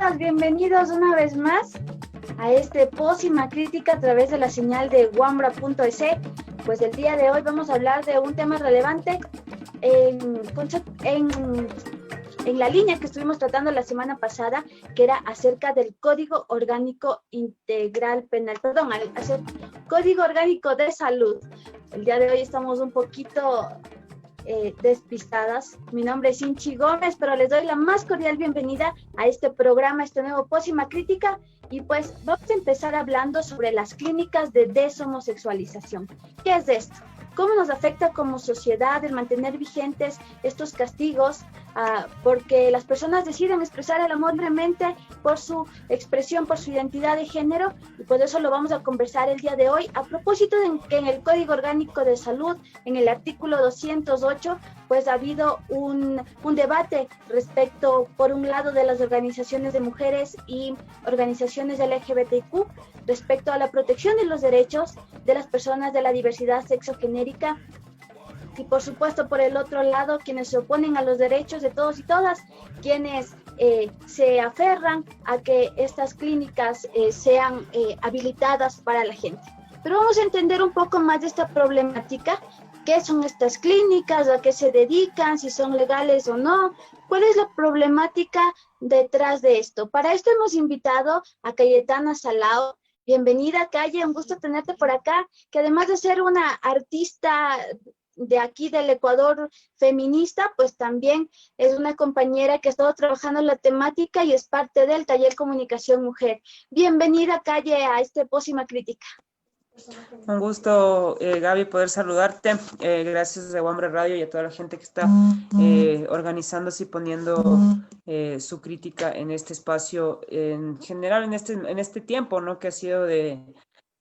todas, bienvenidos una vez más a este Pócima Crítica a través de la señal de wambra.es. Pues el día de hoy vamos a hablar de un tema relevante en la línea que estuvimos tratando la semana pasada, que era acerca del Código Orgánico Integral Penal, Código Orgánico de Salud. El día de hoy estamos un poquito despistadas. Mi nombre es Inchi Gómez, pero les doy la más cordial bienvenida a este programa, este nuevo Pócima Crítica, y pues vamos a empezar hablando sobre las clínicas de deshomosexualización. ¿Qué es esto? ¿Cómo nos afecta como sociedad el mantener vigentes estos castigos? Porque las personas deciden expresar el amor libremente por su expresión, por su identidad de género, y por eso lo vamos a conversar el día de hoy, a propósito de que en el Código Orgánico de Salud, en el artículo 208, pues ha habido un debate respecto, por un lado, de las organizaciones de mujeres y organizaciones LGBTQ, respecto a la protección de los derechos de las personas de la diversidad sexogenérica, y por supuesto por el otro lado quienes se oponen a los derechos de todos y todas, quienes se aferran a que estas clínicas sean habilitadas para la gente. Pero vamos a entender un poco más de esta problemática. ¿Qué son estas clínicas? ¿A qué se dedican? ¿Si son legales o no? ¿Cuál es la problemática detrás de esto? Para esto hemos invitado a Cayetana Salao. Bienvenida, Calle, un gusto tenerte por acá, que además de ser una artista de aquí del Ecuador feminista, pues también es una compañera que ha estado trabajando en la temática y es parte del taller Comunicación Mujer. Bienvenida, Calle, a este Pócima Crítica. Un gusto, Gaby, poder saludarte. Gracias a Wambra Radio y a toda la gente que está organizándose y poniendo su crítica en este espacio, en general en este tiempo, ¿no? Que ha sido de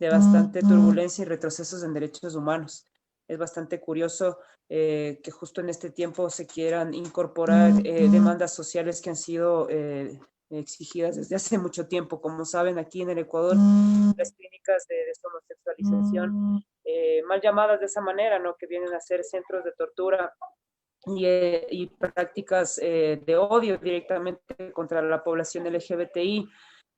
bastante turbulencia y retrocesos en derechos humanos. Es bastante curioso que justo en este tiempo se quieran incorporar demandas sociales que han sido exigidas desde hace mucho tiempo. Como saben, aquí en el Ecuador, las clínicas de deshomosexualización, mal llamadas de esa manera, ¿no? Que vienen a ser centros de tortura y prácticas de odio directamente contra la población LGBTI,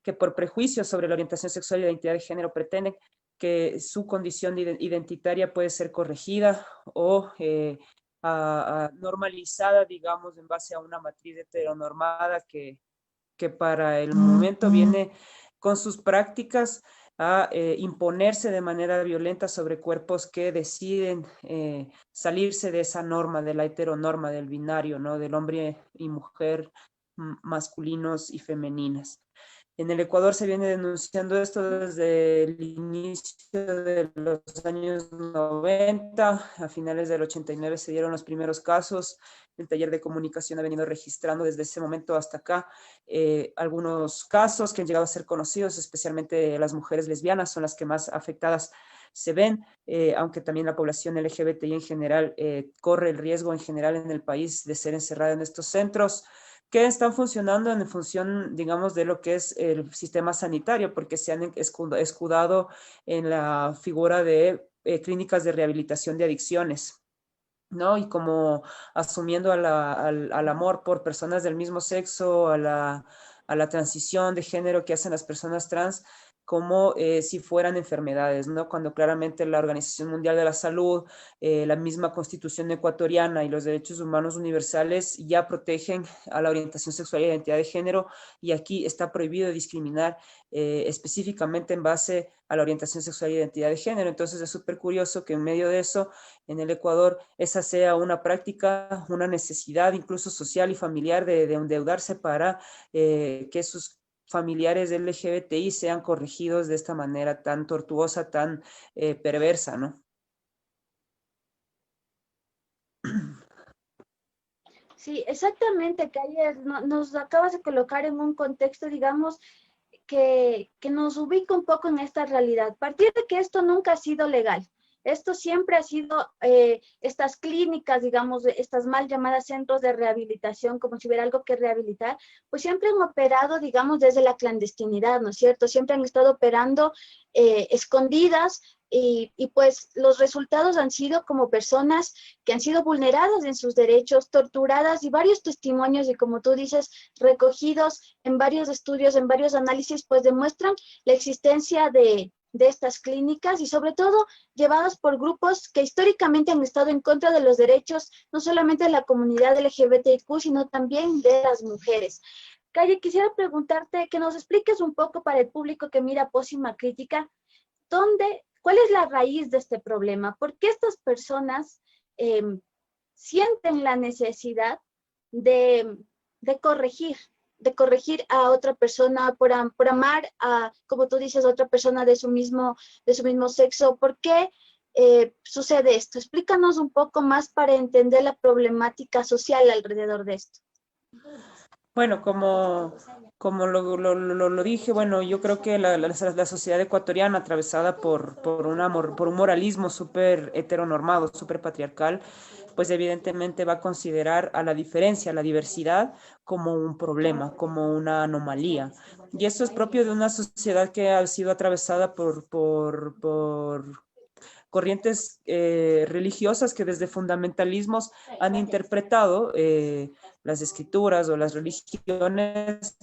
que por prejuicios sobre la orientación sexual y la identidad de género pretenden que su condición identitaria puede ser corregida o normalizada, digamos, en base a una matriz heteronormada que para el momento viene con sus prácticas a imponerse de manera violenta sobre cuerpos que deciden salirse de esa norma, de la heteronorma, del binario, ¿no? Del hombre y mujer, masculinos y femeninas. En el Ecuador se viene denunciando esto desde el inicio de los años 90, a finales del 89 se dieron los primeros casos. El taller de comunicación ha venido registrando desde ese momento hasta acá algunos casos que han llegado a ser conocidos, especialmente las mujeres lesbianas son las que más afectadas se ven, aunque también la población LGBTI en general corre el riesgo en general en el país de ser encerrada en estos centros, que están funcionando en función, digamos, de lo que es el sistema sanitario, porque se han escudado en la figura de clínicas de rehabilitación de adicciones, ¿no? Y como asumiendo al amor por personas del mismo sexo, a la transición de género que hacen las personas trans, como si fueran enfermedades, ¿no? Cuando claramente la Organización Mundial de la Salud, la misma Constitución ecuatoriana y los derechos humanos universales ya protegen a la orientación sexual y identidad de género, y aquí está prohibido discriminar específicamente en base a la orientación sexual y identidad de género. Entonces es súper curioso que en medio de eso, en el Ecuador, esa sea una práctica, una necesidad incluso social y familiar de endeudarse para que sus familiares LGBTI sean corregidos de esta manera tan tortuosa, tan perversa, ¿no? Sí, exactamente, Calle, nos acabas de colocar en un contexto, digamos, que nos ubica un poco en esta realidad. Partir de que esto nunca ha sido legal. Esto siempre ha sido, estas clínicas, digamos, estas mal llamadas centros de rehabilitación, como si hubiera algo que rehabilitar, pues siempre han operado, digamos, desde la clandestinidad, ¿no es cierto? Siempre han estado operando escondidas y pues los resultados han sido como personas que han sido vulneradas en sus derechos, torturadas y varios testimonios y como tú dices, recogidos en varios estudios, en varios análisis, pues demuestran la existencia de estas clínicas y sobre todo llevadas por grupos que históricamente han estado en contra de los derechos, no solamente de la comunidad LGBTIQ, sino también de las mujeres. Calle, quisiera preguntarte que nos expliques un poco para el público que mira Pócima Crítica, ¿cuál es la raíz de este problema? ¿Por qué estas personas eh, sienten la necesidad de, de corregir, de corregir a otra persona por amar a, como tú dices, a otra persona de su mismo sexo? ¿Por qué sucede esto? Explícanos un poco más para entender la problemática social alrededor de esto. Bueno, como lo dije, bueno, yo creo que la sociedad ecuatoriana, atravesada por un moralismo súper heteronormado, súper patriarcal, pues evidentemente va a considerar a la diferencia, a la diversidad, como un problema, como una anomalía. Y eso es propio de una sociedad que ha sido atravesada por corrientes religiosas que desde fundamentalismos han interpretado las escrituras o las religiones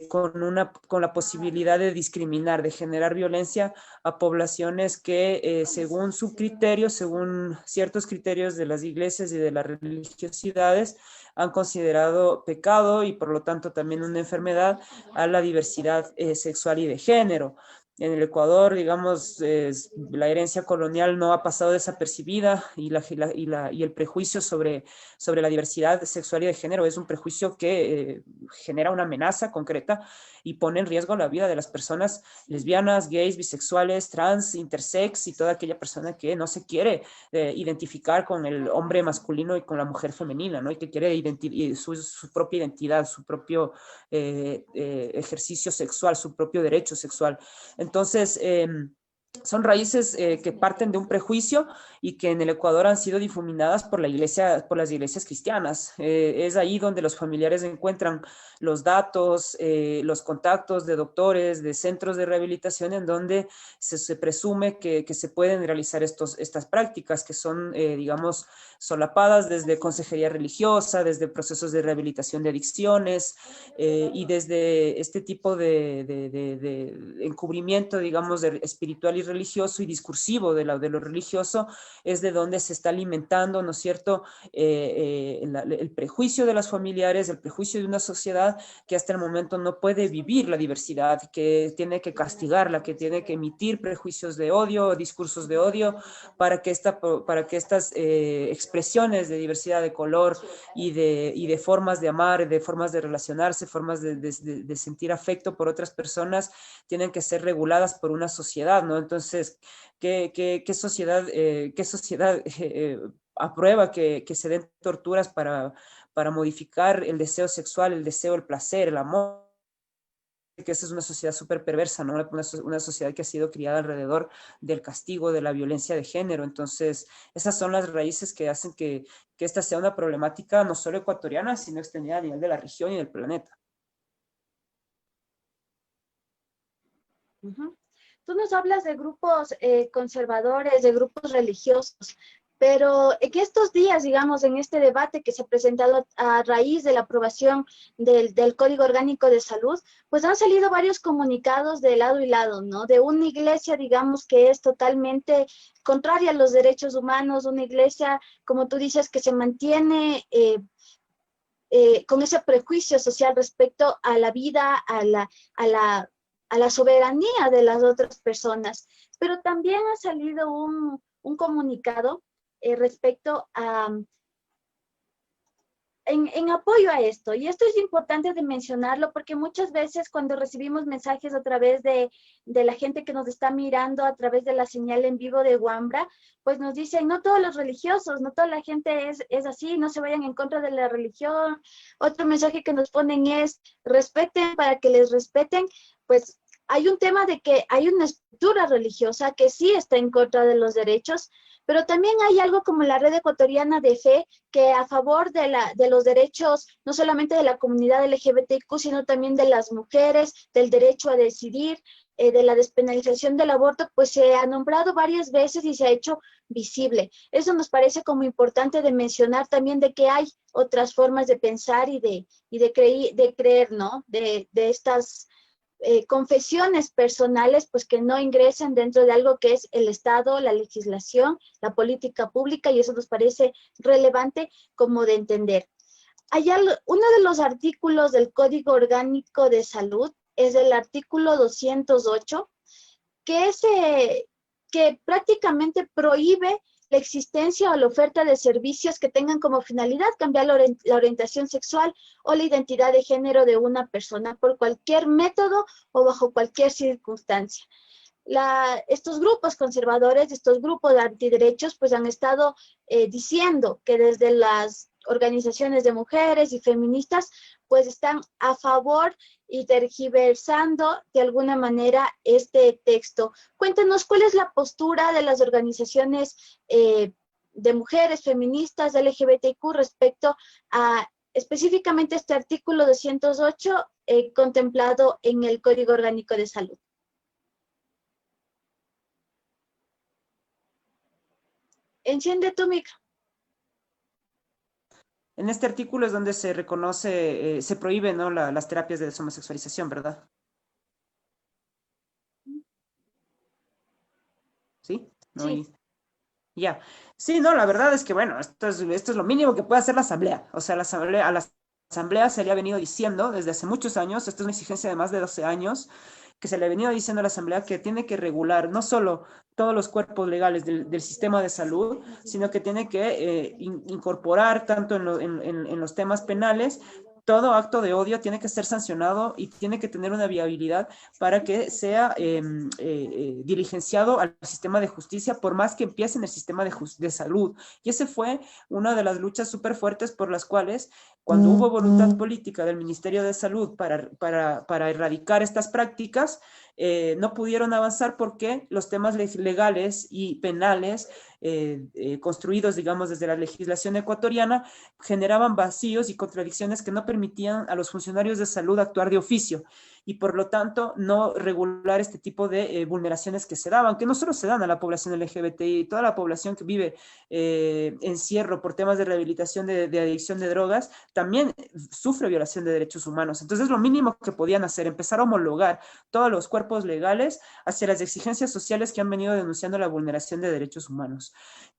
con la posibilidad de discriminar, de generar violencia a poblaciones que según su criterio, según ciertos criterios de las iglesias y de las religiosidades, han considerado pecado y por lo tanto también una enfermedad a la diversidad sexual y de género. En el Ecuador, digamos, la herencia colonial no ha pasado desapercibida y el prejuicio sobre la diversidad sexual y de género es un prejuicio que genera una amenaza concreta y pone en riesgo la vida de las personas lesbianas, gays, bisexuales, trans, intersex y toda aquella persona que no se quiere identificar con el hombre masculino y con la mujer femenina, ¿no? Y que quiere su propia identidad, su propio ejercicio sexual, su propio derecho sexual. Entonces, son raíces que parten de un prejuicio y que en el Ecuador han sido difuminadas por las iglesias cristianas. Es ahí donde los familiares encuentran los datos, los contactos de doctores, de centros de rehabilitación en donde se presume que se pueden realizar estas prácticas que son, digamos, solapadas desde consejería religiosa, desde procesos de rehabilitación de adicciones y desde este tipo de encubrimiento, digamos, espiritual y religioso y discursivo de lo religioso, es de donde se está alimentando, ¿no es cierto?, el prejuicio de las familiares, el prejuicio de una sociedad que hasta el momento no puede vivir la diversidad, que tiene que castigarla, que tiene que emitir prejuicios de odio, discursos de odio, para que estas expresiones de diversidad de color y de formas de amar, de formas de relacionarse, formas de sentir afecto por otras personas, tienen que ser reguladas por una sociedad, ¿no? Entonces, ¿qué sociedad aprueba que se den torturas para modificar el deseo sexual, el deseo, el placer, el amor? Que esa es una sociedad súper perversa, ¿no? Una sociedad que ha sido criada alrededor del castigo, de la violencia de género. Entonces, esas son las raíces que hacen que esta sea una problemática no solo ecuatoriana, sino extendida a nivel de la región y del planeta. Uh-huh. Tú nos hablas de grupos conservadores, de grupos religiosos, pero en estos días, digamos, en este debate que se ha presentado a raíz de la aprobación del Código Orgánico de Salud, pues han salido varios comunicados de lado y lado, ¿no? De una iglesia, digamos, que es totalmente contraria a los derechos humanos, una iglesia, como tú dices, que se mantiene con ese prejuicio social respecto a la vida, a la soberanía de las otras personas. Pero también ha salido un comunicado respecto a, en apoyo a esto. Y esto es importante de mencionarlo porque muchas veces cuando recibimos mensajes a través de la gente que nos está mirando a través de la señal en vivo de Wambra, pues nos dicen, no todos los religiosos, no toda la gente es así, no se vayan en contra de la religión. Otro mensaje que nos ponen es, respeten para que les respeten. Pues hay un tema de que hay una estructura religiosa que sí está en contra de los derechos, pero también hay algo como la Red Ecuatoriana de Fe, que a favor de los derechos, no solamente de la comunidad LGBTQ, sino también de las mujeres, del derecho a decidir, de la despenalización del aborto, pues se ha nombrado varias veces y se ha hecho visible. Eso nos parece como importante de mencionar también, de que hay otras formas de pensar y de creer, ¿no? De estas confesiones personales, pues que no ingresen dentro de algo que es el Estado, la legislación, la política pública, y eso nos parece relevante como de entender. Uno de los artículos del Código Orgánico de Salud es el artículo 208, que prácticamente prohíbe la existencia o la oferta de servicios que tengan como finalidad cambiar la orientación sexual o la identidad de género de una persona por cualquier método o bajo cualquier circunstancia. Estos grupos conservadores, estos grupos de antiderechos, pues han estado diciendo que desde las organizaciones de mujeres y feministas, pues están a favor y tergiversando de alguna manera este texto. Cuéntanos cuál es la postura de las organizaciones de mujeres feministas de LGBTQ respecto a específicamente este artículo 208 contemplado en el Código Orgánico de Salud. Enciende tu micro. En este artículo es donde se reconoce, se prohíben, ¿no?, las terapias de deshomosexualización, ¿verdad? ¿Sí? ¿No? Sí. Ya. Sí, no, la verdad es que, bueno, esto es lo mínimo que puede hacer la Asamblea. O sea, a la Asamblea se le ha venido diciendo desde hace muchos años, esto es una exigencia de más de 12 años, que se le ha venido diciendo a la Asamblea que tiene que regular no solo todos los cuerpos legales del sistema de salud, sino que tiene que incorporar tanto en los temas penales. Todo acto de odio tiene que ser sancionado y tiene que tener una viabilidad para que sea diligenciado al sistema de justicia, por más que empiece en el sistema de salud. Y esa fue una de las luchas súper fuertes por las cuales, cuando hubo voluntad política del Ministerio de Salud para erradicar estas prácticas, no pudieron avanzar porque los temas legales y penales construidos, digamos, desde la legislación ecuatoriana, generaban vacíos y contradicciones que no permitían a los funcionarios de salud actuar de oficio y por lo tanto no regular este tipo de vulneraciones que se daban, que no solo se dan a la población LGBTI, toda la población que vive encierro por temas de rehabilitación de adicción de drogas, también sufre violación de derechos humanos. Entonces lo mínimo que podían hacer, empezar a homologar todos los cuerpos legales hacia las exigencias sociales que han venido denunciando la vulneración de derechos humanos.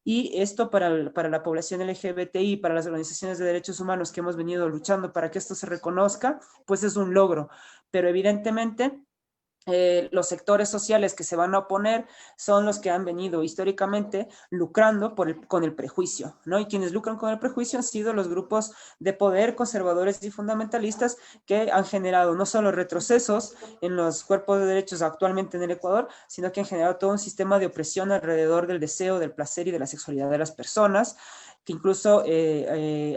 Y esto para la población LGBTI, para las organizaciones de derechos humanos que hemos venido luchando para que esto se reconozca, pues es un logro. Pero evidentemente los sectores sociales que se van a oponer son los que han venido históricamente lucrando con el prejuicio, ¿no? Y quienes lucran con el prejuicio han sido los grupos de poder conservadores y fundamentalistas que han generado no solo retrocesos en los cuerpos de derechos actualmente en el Ecuador, sino que han generado todo un sistema de opresión alrededor del deseo, del placer y de la sexualidad de las personas, que incluso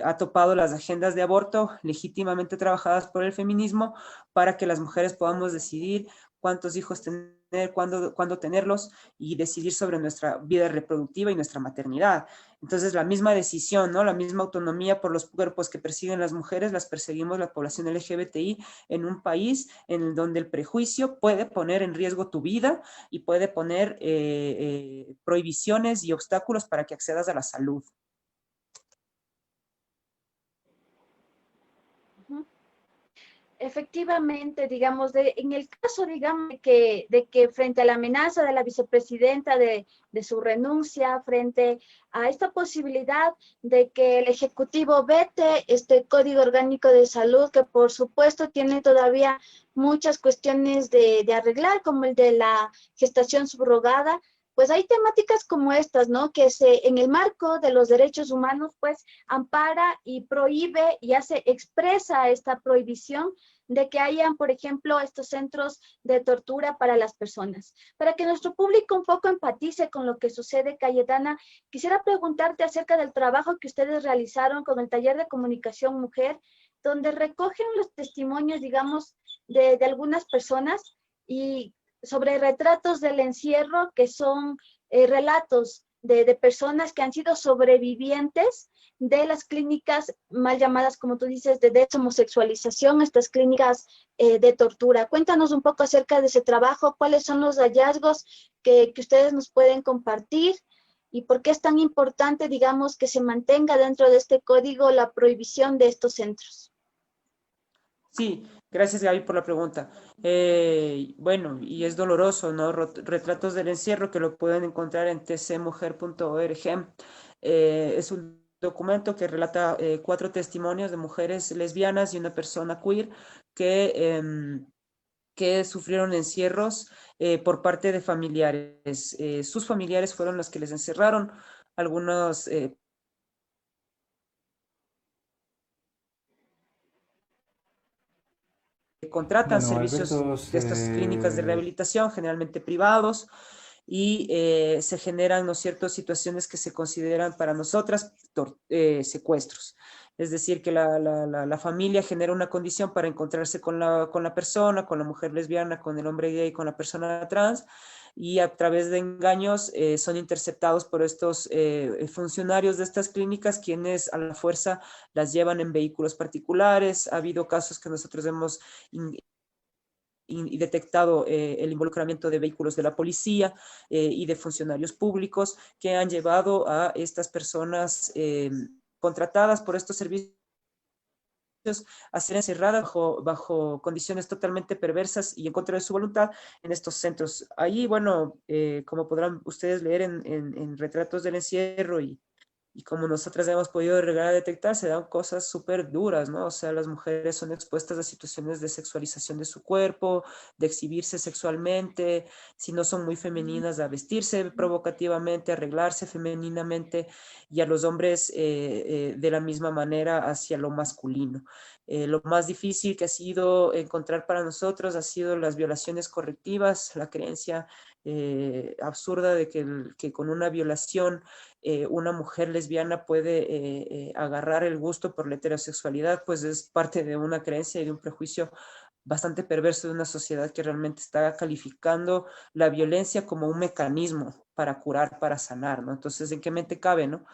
ha topado las agendas de aborto legítimamente trabajadas por el feminismo para que las mujeres podamos decidir cuántos hijos tener, cuándo tenerlos y decidir sobre nuestra vida reproductiva y nuestra maternidad. Entonces, la misma decisión, ¿no?, la misma autonomía por los cuerpos que persiguen las mujeres, las perseguimos la población LGBTI en un país en donde el prejuicio puede poner en riesgo tu vida y puede poner prohibiciones y obstáculos para que accedas a la salud. Efectivamente, digamos, en el caso, digamos, de que frente a la amenaza de la vicepresidenta de su renuncia, frente a esta posibilidad de que el Ejecutivo vete este Código Orgánico de Salud, que por supuesto tiene todavía muchas cuestiones de arreglar, como el de la gestación subrogada, pues hay temáticas como estas, ¿no? Que en el marco de los derechos humanos, pues ampara y prohíbe y expresa esta prohibición de que hayan, por ejemplo, estos centros de tortura para las personas. Para que nuestro público un poco empatice con lo que sucede, Cayetana, quisiera preguntarte acerca del trabajo que ustedes realizaron con el Taller de Comunicación Mujer, donde recogen los testimonios, digamos, de algunas personas y sobre retratos del encierro, que son relatos de personas que han sido sobrevivientes de las clínicas mal llamadas, como tú dices, de deshomosexualización, estas clínicas de tortura. Cuéntanos un poco acerca de ese trabajo, cuáles son los hallazgos que ustedes nos pueden compartir y por qué es tan importante, digamos, que se mantenga dentro de este código la prohibición de estos centros. Sí, gracias Gaby por la pregunta. Bueno, y es doloroso, ¿no? Retratos del encierro que lo pueden encontrar en tcmujer.org. Es un documento que relata 4 testimonios de mujeres lesbianas y una persona queer que sufrieron encierros por parte de familiares. Sus familiares fueron los que les encerraron. Algunos contratan Bueno, servicios Alberto, de estas clínicas de rehabilitación, generalmente privados, y se generan, ¿no es cierto?, situaciones que se consideran para nosotras secuestros. Es decir, que la familia genera una condición para encontrarse con la persona, con la mujer lesbiana, con el hombre gay, con la persona trans, y a través de engaños son interceptados por estos funcionarios de estas clínicas, quienes a la fuerza las llevan en vehículos particulares. Ha habido casos que nosotros hemos y detectado el involucramiento de vehículos de la policía y de funcionarios públicos que han llevado a estas personas contratadas por estos servicios a ser encerradas bajo condiciones totalmente perversas y en contra de su voluntad en estos centros. Ahí, bueno, como podrán ustedes leer en Retratos del Encierro y como nosotras hemos podido llegar a detectar, se dan cosas súper duras, ¿no? O sea, las mujeres son expuestas a situaciones de sexualización de su cuerpo, de exhibirse sexualmente, si no son muy femeninas, a vestirse provocativamente, a arreglarse femeninamente, y a los hombres de la misma manera hacia lo masculino. Lo más difícil que ha sido encontrar para nosotros ha sido las violaciones correctivas, la creencia absurda de que con una violación una mujer lesbiana puede agarrar el gusto por la heterosexualidad, pues es parte de una creencia y de un prejuicio bastante perverso de una sociedad que realmente está calificando la violencia como un mecanismo para curar, para sanar, ¿no? Entonces, ¿en qué mente cabe, no?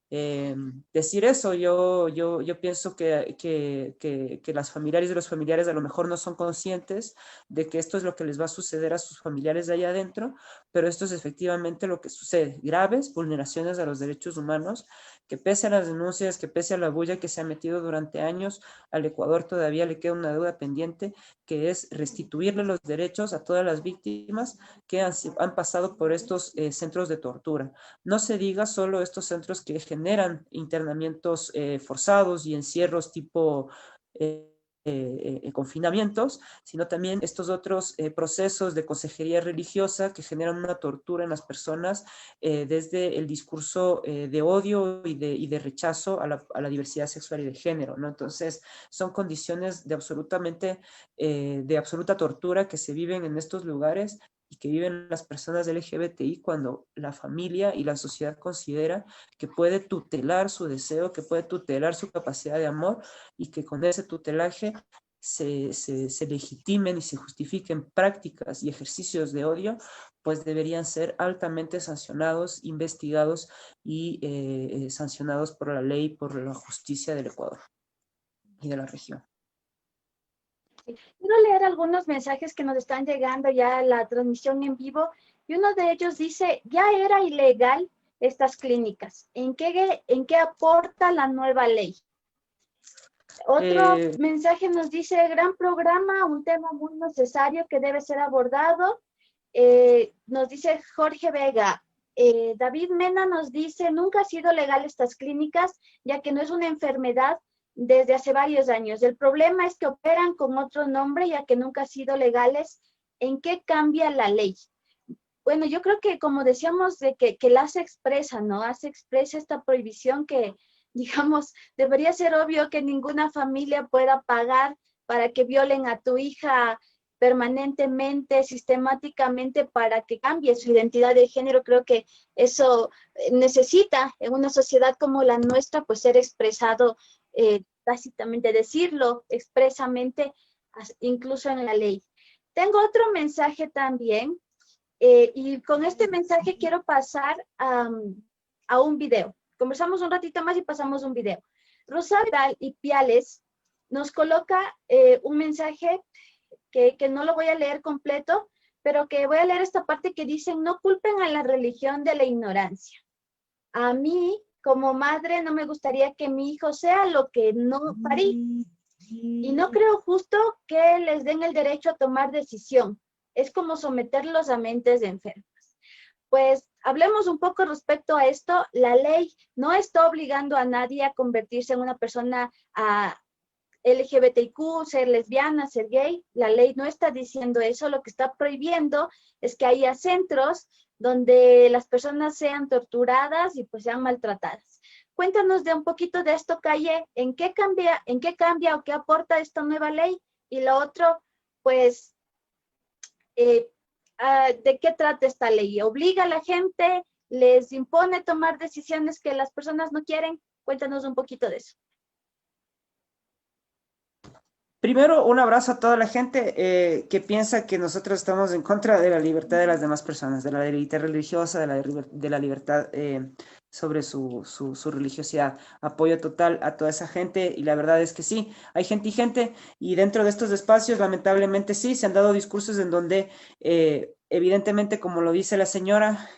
Decir eso, yo pienso que las familiares de los familiares a lo mejor no son conscientes de que esto es lo que les va a suceder a sus familiares de allá adentro, pero esto es efectivamente lo que sucede, graves vulneraciones a los derechos humanos, que pese a las denuncias, que pese a la bulla que se ha metido durante años, al Ecuador todavía le queda una deuda pendiente, que es restituirle los derechos a todas las víctimas que han pasado por estos centros de tortura. No se diga solo estos centros que generan internamientos forzados y encierros tipo confinamientos, sino también estos otros procesos de consejería religiosa que generan una tortura en las personas desde el discurso de odio y de rechazo a la diversidad sexual y de género, ¿no? Entonces, son condiciones de absoluta tortura que se viven en estos lugares y que viven las personas LGBTI cuando la familia y la sociedad considera que puede tutelar su deseo, que puede tutelar su capacidad de amor y que con ese tutelaje se legitimen y se justifiquen prácticas y ejercicios de odio, pues deberían ser altamente sancionados, investigados y sancionados por la ley, por la justicia del Ecuador y de la región. Quiero leer algunos mensajes que nos están llegando ya a la transmisión en vivo y uno de ellos dice, ya era ilegal estas clínicas. ¿En qué aporta la nueva ley? Otro mensaje nos dice, gran programa, un tema muy necesario que debe ser abordado. Nos dice Jorge Vega. David Mena nos dice, nunca ha sido legal estas clínicas, ya que no es una enfermedad desde hace varios años. El problema es que operan con otro nombre, ya que nunca han sido legales. ¿En qué cambia la ley? Bueno, yo creo que como decíamos, de que la hace expresa, ¿no? Hace expresa esta prohibición que, digamos, debería ser obvio que ninguna familia pueda pagar para que violen a tu hija permanentemente, sistemáticamente, para que cambie su identidad de género. Creo que eso necesita en una sociedad como la nuestra, pues ser expresado tácitamente, decirlo expresamente, incluso en la ley. Tengo otro mensaje también, y con este mensaje quiero pasar a un video. Conversamos un ratito más y pasamos un video. Rosario y Piales nos coloca un mensaje que no lo voy a leer completo, pero que voy a leer esta parte que dicen: no culpen a la religión de la ignorancia. A mí, como madre, no me gustaría que mi hijo sea lo que no parí. Y no creo justo que les den el derecho a tomar decisión. Es como someterlos a mentes enfermas. Pues hablemos un poco respecto a esto. La ley no está obligando a nadie a convertirse en una persona LGBTQ, ser lesbiana, ser gay. La ley no está diciendo eso. Lo que está prohibiendo es que haya centros donde las personas sean torturadas y pues sean maltratadas. Cuéntanos de un poquito de esto, Calle, ¿en qué cambia o qué aporta esta nueva ley? Y lo otro, pues, ¿de qué trata esta ley? ¿Obliga a la gente? ¿Les impone tomar decisiones que las personas no quieren? Cuéntanos un poquito de eso. Primero, un abrazo a toda la gente que piensa que nosotros estamos en contra de la libertad de las demás personas, de la libertad religiosa, de la libertad sobre su religiosidad. Apoyo total a toda esa gente y la verdad es que sí, hay gente y gente, y dentro de estos espacios lamentablemente sí, se han dado discursos en donde evidentemente, como lo dice la señora,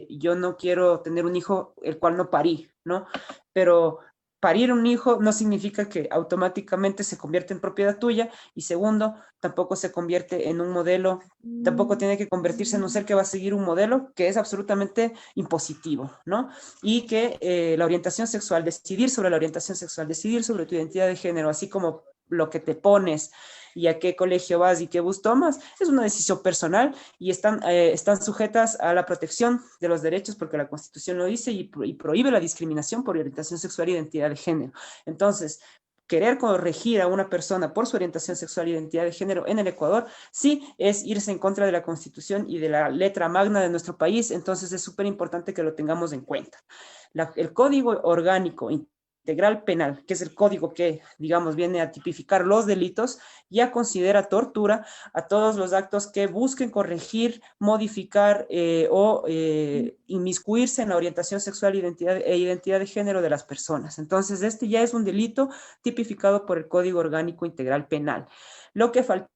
yo no quiero tener un hijo el cual no parí, ¿no? Pero parir un hijo no significa que automáticamente se convierte en propiedad tuya, y segundo, tampoco se convierte en un modelo, tampoco tiene que convertirse en un ser que va a seguir un modelo que es absolutamente impositivo, ¿no? Y que la orientación sexual, decidir sobre la orientación sexual, decidir sobre tu identidad de género, así como lo que te pones y a qué colegio vas y qué bus tomas, es una decisión personal y están sujetas a la protección de los derechos porque la Constitución lo dice y prohíbe la discriminación por orientación sexual e identidad de género. Entonces, querer corregir a una persona por su orientación sexual e identidad de género en el Ecuador, sí es irse en contra de la Constitución y de la letra magna de nuestro país, entonces es súper importante que lo tengamos en cuenta. El Código Orgánico Integral Penal, que es el código que, digamos, viene a tipificar los delitos, ya considera tortura a todos los actos que busquen corregir, modificar o inmiscuirse en la orientación sexual e identidad de género de las personas. Entonces, este ya es un delito tipificado por el Código Orgánico Integral Penal. Lo que faltaba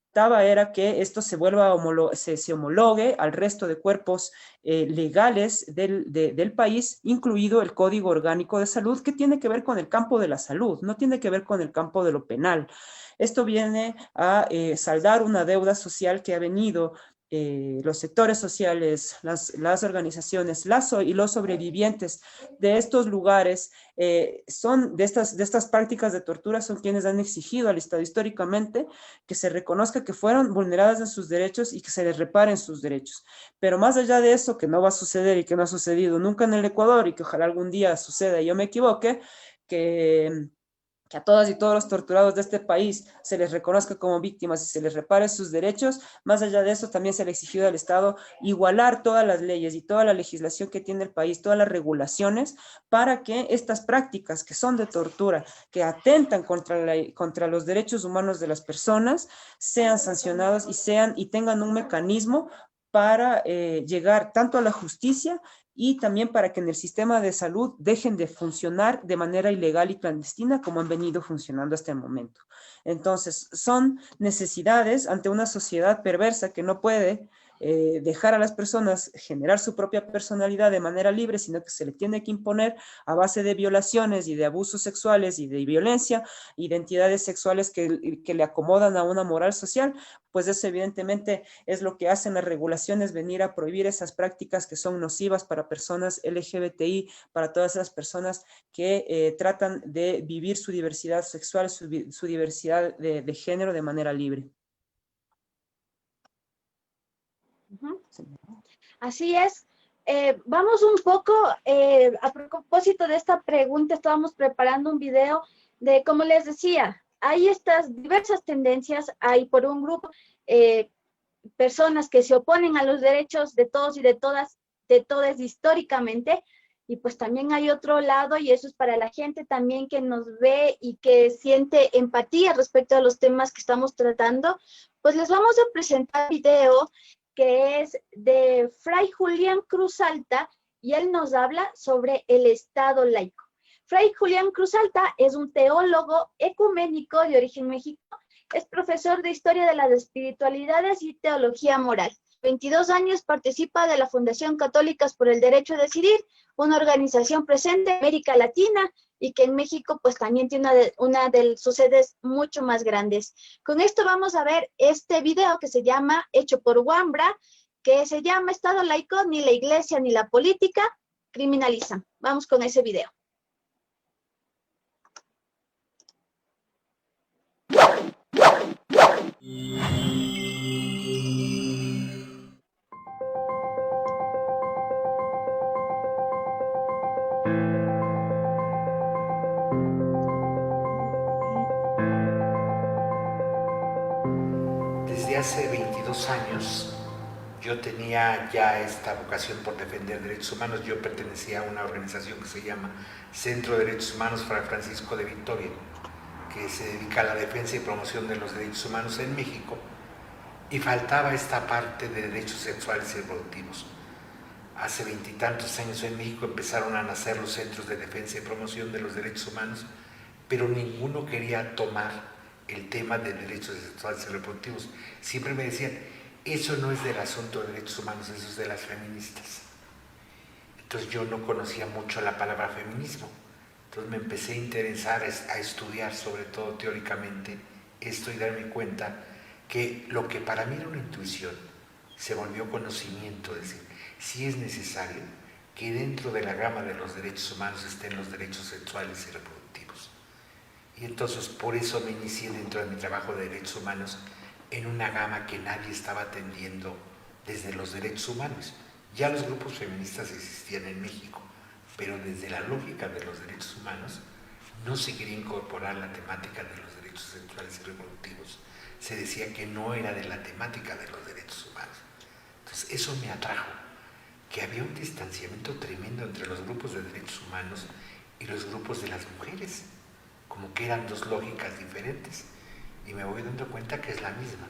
era que esto se vuelva se homologue al resto de cuerpos legales del país, incluido el Código Orgánico de Salud, que tiene que ver con el campo de la salud, no tiene que ver con el campo de lo penal. Esto viene a saldar una deuda social que ha venido los sectores sociales, las organizaciones y los sobrevivientes de estos lugares son de estas prácticas de tortura, son quienes han exigido al Estado históricamente que se reconozca que fueron vulneradas en sus derechos y que se les reparen sus derechos. Pero más allá de eso, que no va a suceder y que no ha sucedido nunca en el Ecuador y que ojalá algún día suceda y yo me equivoque, que a todas y todos los torturados de este país se les reconozca como víctimas y se les repare sus derechos. Más allá de eso, también se le ha exigido al Estado igualar todas las leyes y toda la legislación que tiene el país, todas las regulaciones, para que estas prácticas que son de tortura, que atentan contra los derechos humanos de las personas, sean sancionadas y tengan un mecanismo para llegar tanto a la justicia y también para que en el sistema de salud dejen de funcionar de manera ilegal y clandestina como han venido funcionando hasta el momento. Entonces, son necesidades ante una sociedad perversa que no puede dejar a las personas generar su propia personalidad de manera libre, sino que se le tiene que imponer a base de violaciones y de abusos sexuales y de violencia, identidades sexuales que le acomodan a una moral social, pues eso evidentemente es lo que hacen las regulaciones, venir a prohibir esas prácticas que son nocivas para personas LGBTI, para todas esas personas que tratan de vivir su diversidad sexual, su diversidad de género de manera libre. Así es. Vamos un poco, a propósito de esta pregunta, estábamos preparando un video de, como les decía, hay estas diversas tendencias, hay por un grupo personas que se oponen a los derechos de todos y de todas históricamente, Y pues también hay otro lado, y eso es para la gente también que nos ve y que siente empatía respecto a los temas que estamos tratando, pues les vamos a presentar un video que es de Fray Julián Cruz Alta, y él nos habla sobre el Estado laico. Fray Julián Cruz Alta es un teólogo ecuménico de origen mexicano, es profesor de Historia de las Espiritualidades y Teología Moral. 22 años participa de la Fundación Católicas por el Derecho a Decidir, una organización presente en América Latina y que en México pues también tiene una de sus sedes mucho más grandes. Con esto vamos a ver este video que se llama Hecho por Wambra, que se llama Estado laico, ni la iglesia ni la política criminalizan. Vamos con ese video. Desde hace 22 años yo tenía ya esta vocación por defender derechos humanos. Yo pertenecía a una organización que se llama Centro de Derechos Humanos Fray Francisco de Vitoria, que se dedica a la defensa y promoción de los derechos humanos en México, y faltaba esta parte de derechos sexuales y reproductivos. Hace 20 y tantos años en México empezaron a nacer los centros de defensa y promoción de los derechos humanos, pero ninguno quería tomar el tema de derechos sexuales y reproductivos. Siempre me decían, eso no es del asunto de derechos humanos, eso es de las feministas. Entonces yo no conocía mucho la palabra feminismo. Entonces me empecé a interesar, a estudiar sobre todo teóricamente esto y darme cuenta que lo que para mí era una intuición se volvió conocimiento, es decir, sí es necesario que dentro de la gama de los derechos humanos estén los derechos sexuales y reproductivos. Y entonces por eso me inicié dentro de mi trabajo de derechos humanos en una gama que nadie estaba atendiendo desde los derechos humanos. Ya los grupos feministas existían en México, pero desde la lógica de los derechos humanos no se quería incorporar la temática de los derechos sexuales y reproductivos. Se decía que no era de la temática de los derechos humanos. Entonces eso me atrajo, que había un distanciamiento tremendo entre los grupos de derechos humanos y los grupos de las mujeres, como que eran dos lógicas diferentes, y me voy dando cuenta que es la misma.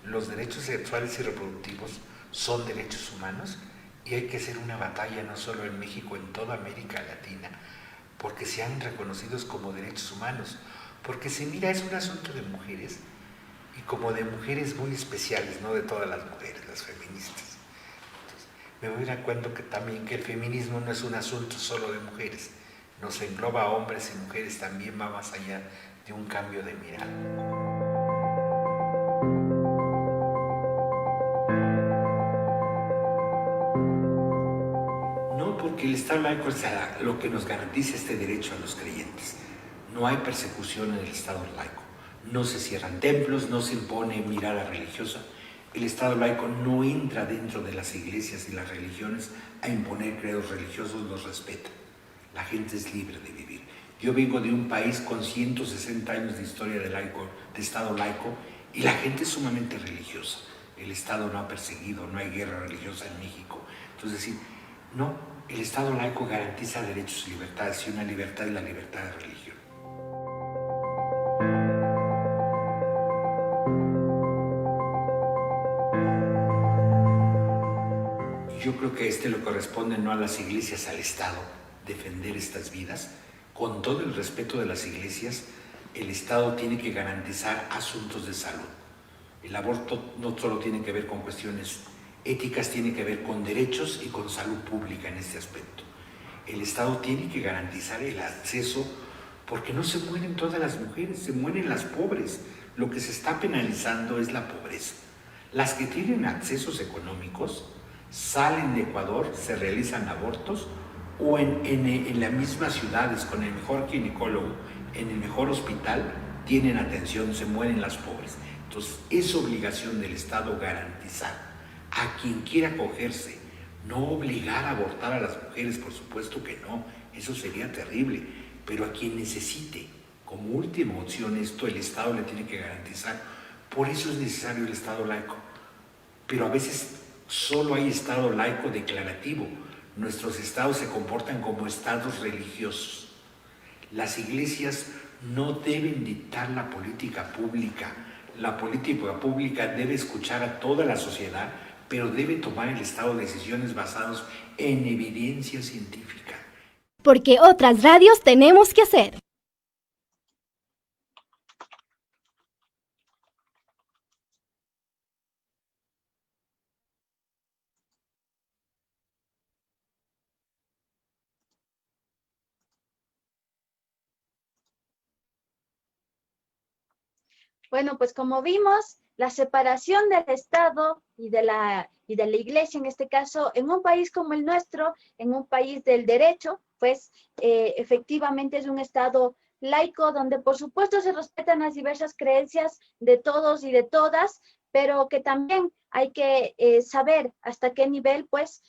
Los derechos sexuales y reproductivos son derechos humanos y hay que hacer una batalla no solo en México, en toda América Latina, porque sean reconocidos como derechos humanos, porque se mira, es un asunto de mujeres y como de mujeres muy especiales, no de todas las mujeres, las feministas. Entonces, me voy dando cuenta que también que el feminismo no es un asunto solo de mujeres, nos engloba a hombres y mujeres, también va más allá de un cambio de mirada. No, porque el Estado laico es lo que nos garantiza este derecho a los creyentes. No hay persecución en el Estado laico. No se cierran templos, no se impone mirada religiosa. El Estado laico no entra dentro de las iglesias y las religiones a imponer credos religiosos, los respeta. La gente es libre de vivir. Yo vengo de un país con 160 años de historia de Estado laico, y la gente es sumamente religiosa. El Estado no ha perseguido, no hay guerra religiosa en México. Entonces, decir, no, el Estado laico garantiza derechos y libertades, y una libertad es la libertad de religión. Yo creo que le corresponde no a las iglesias, al Estado, defender estas vidas. Con todo el respeto de las iglesias, el Estado tiene que garantizar asuntos de salud. El aborto no solo tiene que ver con cuestiones éticas, tiene que ver con derechos y con salud pública en este aspecto. El Estado tiene que garantizar el acceso, porque no se mueren todas las mujeres, se mueren las pobres. Lo que se está penalizando es la pobreza. Las que tienen accesos económicos salen de Ecuador, se realizan abortos, o en las mismas ciudades, con el mejor ginecólogo, en el mejor hospital, tienen atención, se mueren las pobres. Entonces, es obligación del Estado garantizar a quien quiera acogerse, no obligar a abortar a las mujeres, por supuesto que no, eso sería terrible, pero a quien necesite, como última opción esto, el Estado le tiene que garantizar. Por eso es necesario el Estado laico, pero a veces solo hay Estado laico declarativo. Nuestros estados se comportan como estados religiosos. Las iglesias no deben dictar la política pública. La política pública debe escuchar a toda la sociedad, pero debe tomar el estado de decisiones basados en evidencia científica. Porque otras radios tenemos que hacer. Bueno, pues como vimos, la separación del Estado y de la Iglesia, en este caso, en un país como el nuestro, en un país del derecho, pues efectivamente es un Estado laico donde por supuesto se respetan las diversas creencias de todos y de todas, pero que también hay que saber hasta qué nivel, pues,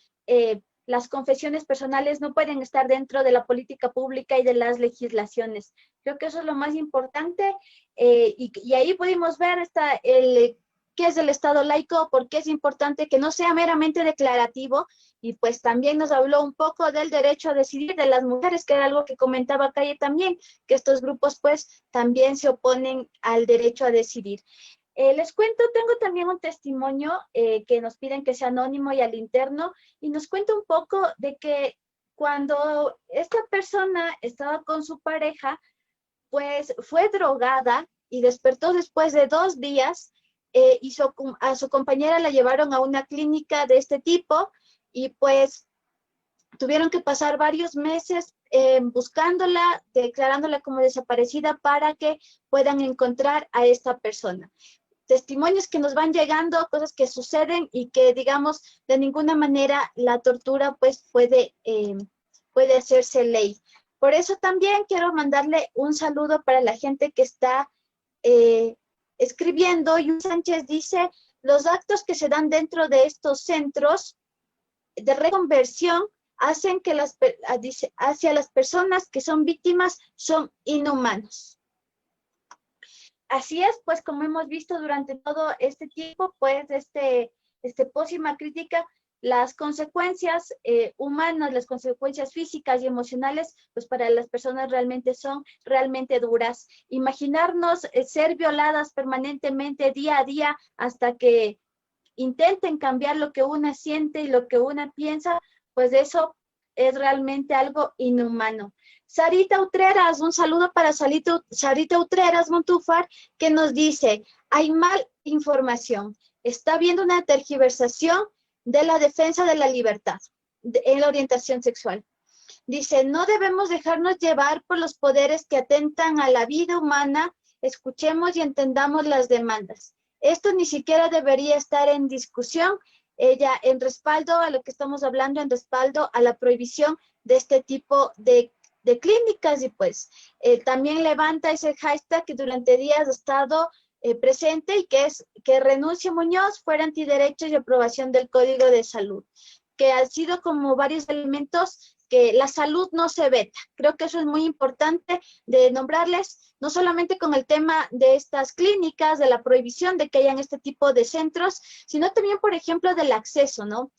las confesiones personales no pueden estar dentro de la política pública y de las legislaciones. Creo que eso es lo más importante y ahí pudimos ver qué es el Estado laico, por qué es importante que no sea meramente declarativo, y pues también nos habló un poco del derecho a decidir de las mujeres, que era algo que comentaba Calle también, que estos grupos pues también se oponen al derecho a decidir. Les cuento, tengo también un testimonio que nos piden que sea anónimo y al interno, y nos cuenta un poco de que cuando esta persona estaba con su pareja, pues fue drogada y despertó después de 2 días y a su compañera la llevaron a una clínica de este tipo y pues tuvieron que pasar varios meses buscándola, declarándola como desaparecida para que puedan encontrar a esta persona. Testimonios que nos van llegando, cosas que suceden y que, digamos, de ninguna manera la tortura pues puede hacerse ley. Por eso también quiero mandarle un saludo para la gente que está escribiendo. Yun Sánchez dice, los actos que se dan dentro de estos centros de reconversión hacen que hacia las personas que son víctimas son inhumanos. Así es, pues como hemos visto durante todo este tiempo, pues pócima crítica, las consecuencias humanas, las consecuencias físicas y emocionales, pues para las personas realmente son realmente duras. Imaginarnos ser violadas permanentemente día a día hasta que intenten cambiar lo que una siente y lo que una piensa, pues eso es realmente algo inhumano. Sarita Utreras, un saludo para Sarita Utreras Montúfar, que nos dice, hay mal información, está habiendo una tergiversación de la defensa de la libertad en la orientación sexual. Dice, no debemos dejarnos llevar por los poderes que atentan a la vida humana, escuchemos y entendamos las demandas. Esto ni siquiera debería estar en discusión. Ella, en respaldo a lo que estamos hablando, en respaldo a la prohibición de este tipo de clínicas, y pues también levanta ese hashtag que durante días ha estado presente y que es que renuncie Muñoz, fuera antiderechos y aprobación del Código de Salud, que ha sido como varios elementos que la salud no se veta. Creo que eso es muy importante de nombrarles, no solamente con el tema de estas clínicas, de la prohibición de que hayan este tipo de centros, sino también, por ejemplo, del acceso, ¿no?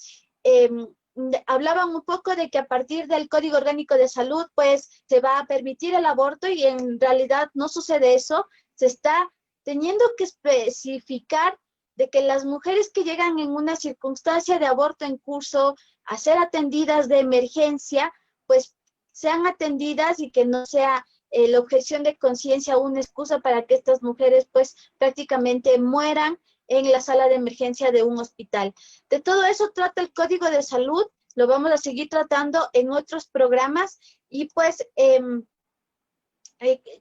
Hablaban un poco de que a partir del Código Orgánico de Salud, pues se va a permitir el aborto y en realidad no sucede eso. Se está teniendo que especificar de que las mujeres que llegan en una circunstancia de aborto en curso a ser atendidas de emergencia, pues sean atendidas y que no sea la objeción de conciencia una excusa para que estas mujeres pues prácticamente mueran en la sala de emergencia de un hospital. De todo eso trata el Código de Salud, lo vamos a seguir tratando en otros programas y pues,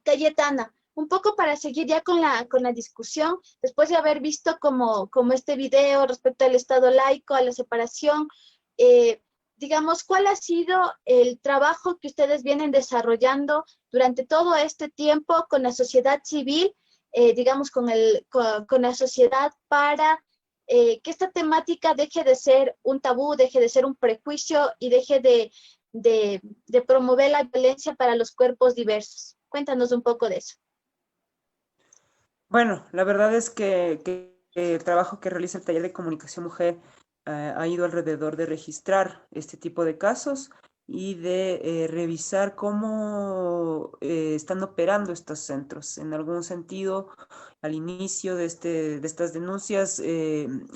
Cayetana, un poco para seguir ya con la discusión, después de haber visto como este video respecto al Estado laico, a la separación, digamos, ¿cuál ha sido el trabajo que ustedes vienen desarrollando durante todo este tiempo con la sociedad civil, digamos, con la sociedad para que esta temática deje de ser un tabú, deje de ser un prejuicio y deje de promover la violencia para los cuerpos diversos? Cuéntanos un poco de eso. Bueno, la verdad es que el trabajo que realiza el Taller de Comunicación Mujer ha ido alrededor de registrar este tipo de casos y de revisar cómo están operando estos centros. En algún sentido, al inicio de estas denuncias,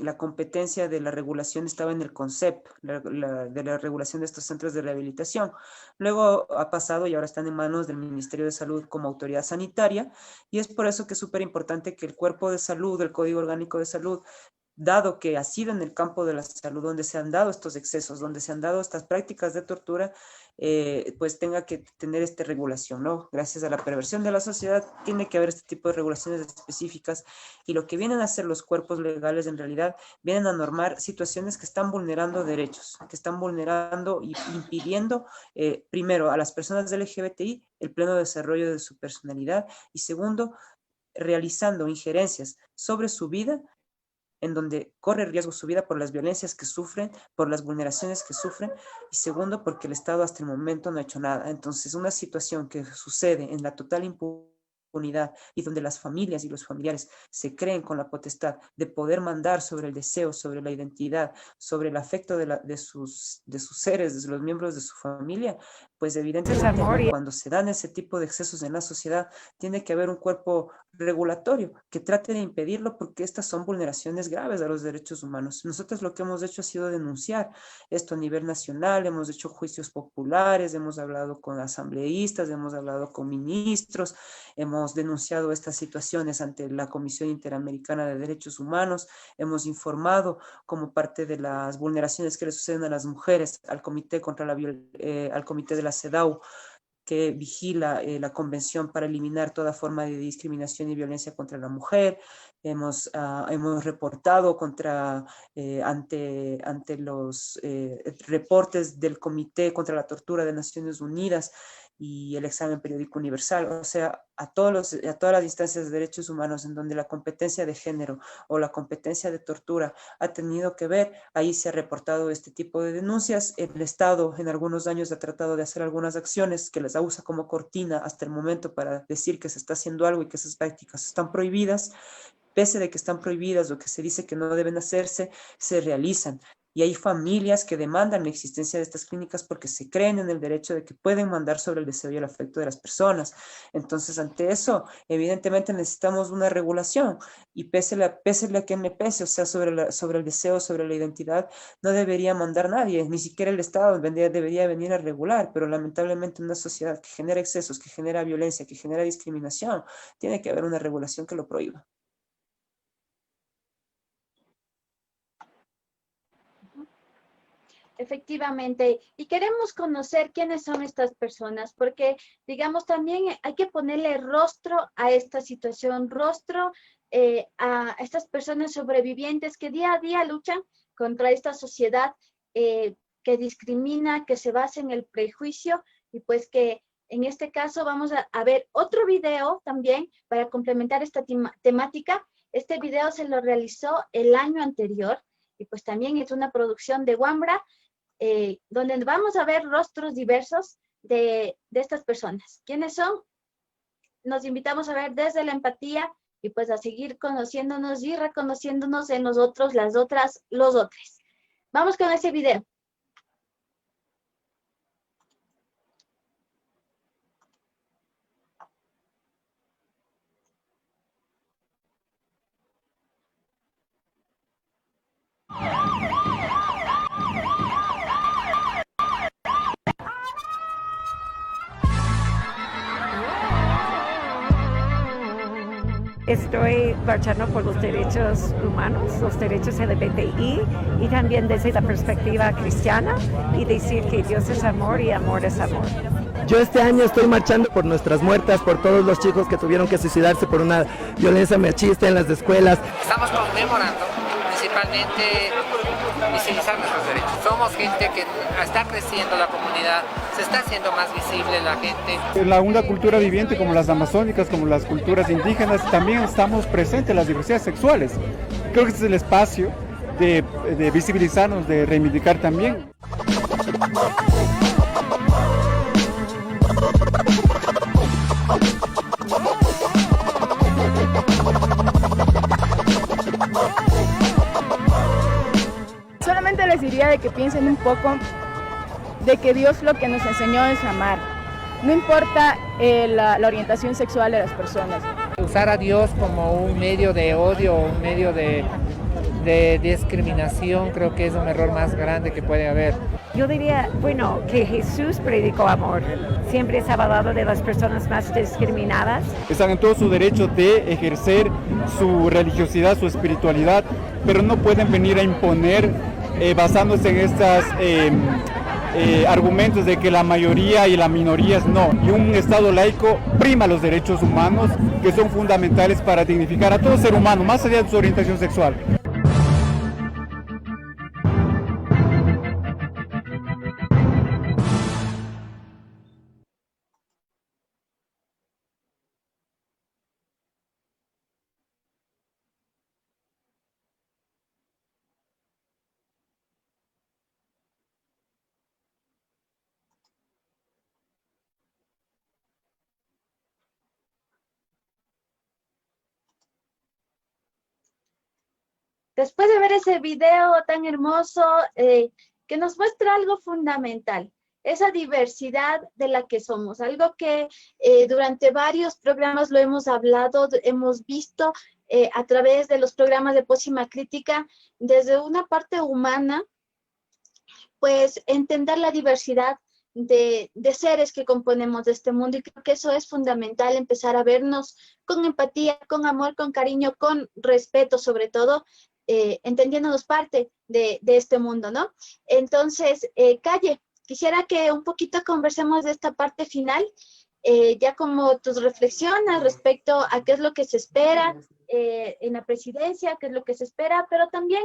la competencia de la regulación estaba en el CONCEP, de la regulación de estos centros de rehabilitación. Luego ha pasado y ahora están en manos del Ministerio de Salud como autoridad sanitaria, y es por eso que es súper importante que el cuerpo de salud, el Código Orgánico de Salud, dado que ha sido en el campo de la salud donde se han dado estos excesos, donde se han dado estas prácticas de tortura, pues tenga que tener esta regulación, ¿no? Gracias a la perversión de la sociedad, tiene que haber este tipo de regulaciones específicas, y lo que vienen a hacer los cuerpos legales en realidad, vienen a normar situaciones que están vulnerando derechos, que están vulnerando y impidiendo, primero, a las personas LGBTI el pleno desarrollo de su personalidad, y segundo, realizando injerencias sobre su vida, en donde corre riesgo su vida por las violencias que sufren, por las vulneraciones que sufren, y segundo, porque el Estado hasta el momento no ha hecho nada. Entonces, una situación que sucede en la total impunidad y donde las familias y los familiares se creen con la potestad de poder mandar sobre el deseo, sobre la identidad, sobre el afecto de sus seres, de los miembros de su familia, pues evidentemente cuando se dan ese tipo de excesos en la sociedad, tiene que haber un cuerpo regulatorio que trate de impedirlo, porque estas son vulneraciones graves a los derechos humanos. Nosotros lo que hemos hecho ha sido denunciar esto a nivel nacional, hemos hecho juicios populares, hemos hablado con asambleístas, hemos hablado con ministros, hemos denunciado estas situaciones ante la Comisión Interamericana de Derechos Humanos, hemos informado como parte de las vulneraciones que le suceden a las mujeres al Comité al Comité de la CEDAW, que vigila la Convención para eliminar toda forma de discriminación y violencia contra la mujer. Hemos reportado ante los reportes del Comité contra la Tortura de Naciones Unidas y el Examen Periódico Universal, o sea, a todas las instancias de derechos humanos en donde la competencia de género o la competencia de tortura ha tenido que ver, ahí se ha reportado este tipo de denuncias. El Estado en algunos años ha tratado de hacer algunas acciones que les usa como cortina hasta el momento para decir que se está haciendo algo y que esas prácticas están prohibidas. Pese de que están prohibidas o que se dice que no deben hacerse, se realizan. Y hay familias que demandan la existencia de estas clínicas porque se creen en el derecho de que pueden mandar sobre el deseo y el afecto de las personas. Entonces, ante eso, evidentemente necesitamos una regulación, y pese a que me pese, o sea, sobre el deseo, sobre la identidad, no debería mandar nadie, ni siquiera el Estado debería venir a regular, pero lamentablemente en una sociedad que genera excesos, que genera violencia, que genera discriminación, tiene que haber una regulación que lo prohíba. Efectivamente, y queremos conocer quiénes son estas personas, porque, digamos, también hay que ponerle rostro a esta situación, rostro a estas personas sobrevivientes que día a día luchan contra esta sociedad que discrimina, que se basa en el prejuicio, y pues que en este caso vamos a ver otro video también para complementar esta temática. Este video se lo realizó el año anterior, y pues también es una producción de Wambra, donde vamos a ver rostros diversos de estas personas. ¿Quiénes son? Nos invitamos a ver desde la empatía y pues a seguir conociéndonos y reconociéndonos en los otros, las otras, los otros. Vamos con ese video. Estoy marchando por los derechos humanos, los derechos LGBTI, y también desde la perspectiva cristiana, y decir que Dios es amor y amor es amor. Yo este año estoy marchando por nuestras muertas, por todos los chicos que tuvieron que suicidarse por una violencia machista en las escuelas. Estamos conmemorando principalmente visibilizar nuestros derechos. Somos gente que está creciendo la comunidad, se está haciendo más visible la gente. En una cultura viviente como las amazónicas, como las culturas indígenas, también estamos presentes en las diversidades sexuales. Creo que este es el espacio de visibilizarnos, de reivindicar también. que piensen un poco de que Dios lo que nos enseñó es amar. No importa la orientación sexual de las personas. Usar a Dios como un medio de odio, un medio de discriminación, creo que es un error más grande que puede haber. Yo diría, bueno, que Jesús predicó amor. Siempre estaba al lado de las personas más discriminadas. Están en todo su derecho de ejercer su religiosidad, su espiritualidad, pero no pueden venir a imponer basándose en estas argumentos de que la mayoría y las minorías no. Y un Estado laico prima los derechos humanos, que son fundamentales para dignificar a todo ser humano, más allá de su orientación sexual. Después de ver ese video tan hermoso que nos muestra algo fundamental, esa diversidad de la que somos, algo que durante varios programas lo hemos hablado, hemos visto a través de los programas de Pócima Crítica, desde una parte humana, pues entender la diversidad de seres que componemos de este mundo, y creo que eso es fundamental, empezar a vernos con empatía, con amor, con cariño, con respeto sobre todo, entendiéndonos parte de este mundo, ¿no? Entonces, Calle, quisiera que un poquito conversemos de esta parte final, ya como tus reflexiones respecto a qué es lo que se espera en la presidencia, qué es lo que se espera, pero también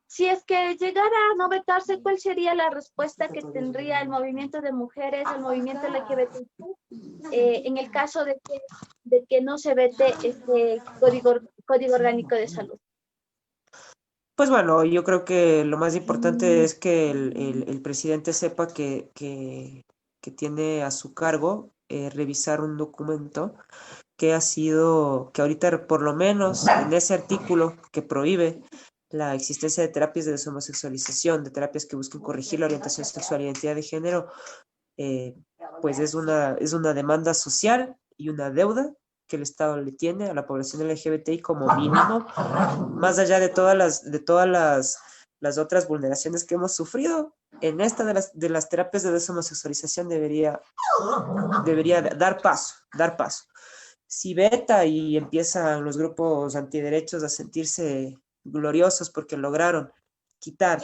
si es que llegara a no vetarse, ¿cuál sería la respuesta que tendría el movimiento de mujeres, el movimiento LGBT, en el caso de que no se vete este código orgánico de salud? Pues bueno, yo creo que lo más importante es que el presidente sepa que tiene a su cargo revisar un documento que ahorita por lo menos en ese artículo que prohíbe la existencia de terapias de deshomosexualización, de terapias que busquen corregir la orientación sexual e identidad de género, pues es una demanda social y una deuda que el Estado le tiene a la población LGBTI como mínimo, más allá de todas las otras vulneraciones que hemos sufrido. En esta de las terapias de deshomosexualización debería dar paso. Si veta y empiezan los grupos antiderechos a sentirse gloriosos porque lograron quitar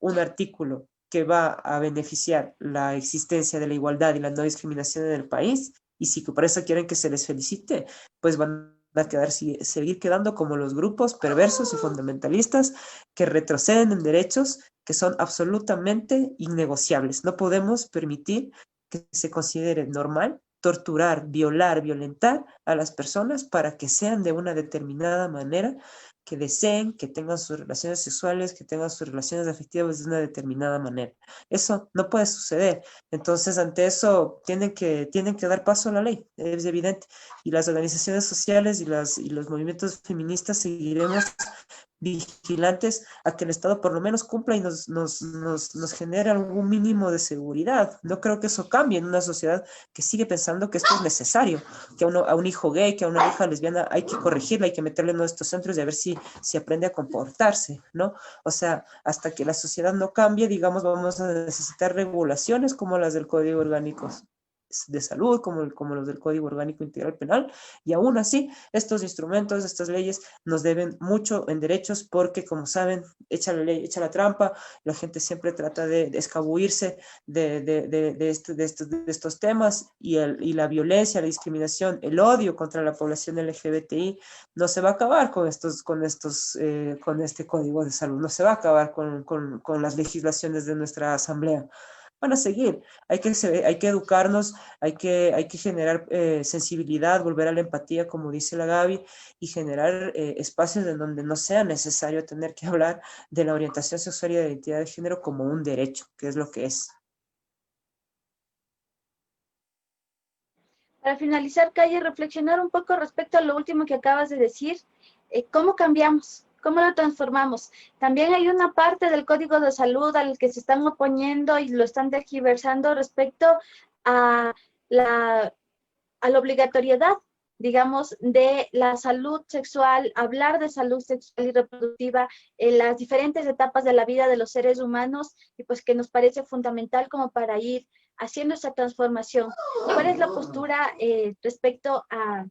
un artículo que va a beneficiar la existencia de la igualdad y la no discriminación en el país, y si por eso quieren que se les felicite, pues van a seguir quedando como los grupos perversos y fundamentalistas que retroceden en derechos que son absolutamente innegociables. No podemos permitir que se considere normal torturar, violar, violentar a las personas para que sean de una determinada manera, que deseen, que tengan sus relaciones sexuales, que tengan sus relaciones afectivas de una determinada manera. Eso no puede suceder. Entonces, ante eso, tienen que dar paso a la ley, es evidente. Y las organizaciones sociales y los movimientos feministas seguiremos vigilantes a que el Estado por lo menos cumpla y nos genere algún mínimo de seguridad. No creo que eso cambie en una sociedad que sigue pensando que esto es necesario, que a un hijo gay, que a una hija lesbiana hay que corregirla, hay que meterle en uno de estos centros y a ver si aprende a comportarse, ¿no? O sea, hasta que la sociedad no cambie, digamos, vamos a necesitar regulaciones como las del Código Orgánico de Salud, como los del Código Orgánico Integral Penal, y aún así, estos instrumentos, estas leyes nos deben mucho en derechos, porque como saben, echa la ley, echa la trampa, la gente siempre trata de escabuirse de estos temas, y la violencia, la discriminación, el odio contra la población LGBTI no se va a acabar con este Código de Salud, no se va a acabar con las legislaciones de nuestra asamblea. Van a seguir, hay que educarnos, hay que generar sensibilidad, volver a la empatía, como dice la Gaby, y generar espacios en donde no sea necesario tener que hablar de la orientación sexual y de identidad de género como un derecho, que es lo que es. Para finalizar, Calle, reflexionar un poco respecto a lo último que acabas de decir. ¿Cómo cambiamos? ¿Cómo lo transformamos? También hay una parte del Código de Salud al que se están oponiendo y lo están tergiversando respecto a la obligatoriedad, digamos, de la salud sexual, hablar de salud sexual y reproductiva en las diferentes etapas de la vida de los seres humanos, y pues que nos parece fundamental como para ir haciendo esa transformación. ¿Cuál es la postura respecto a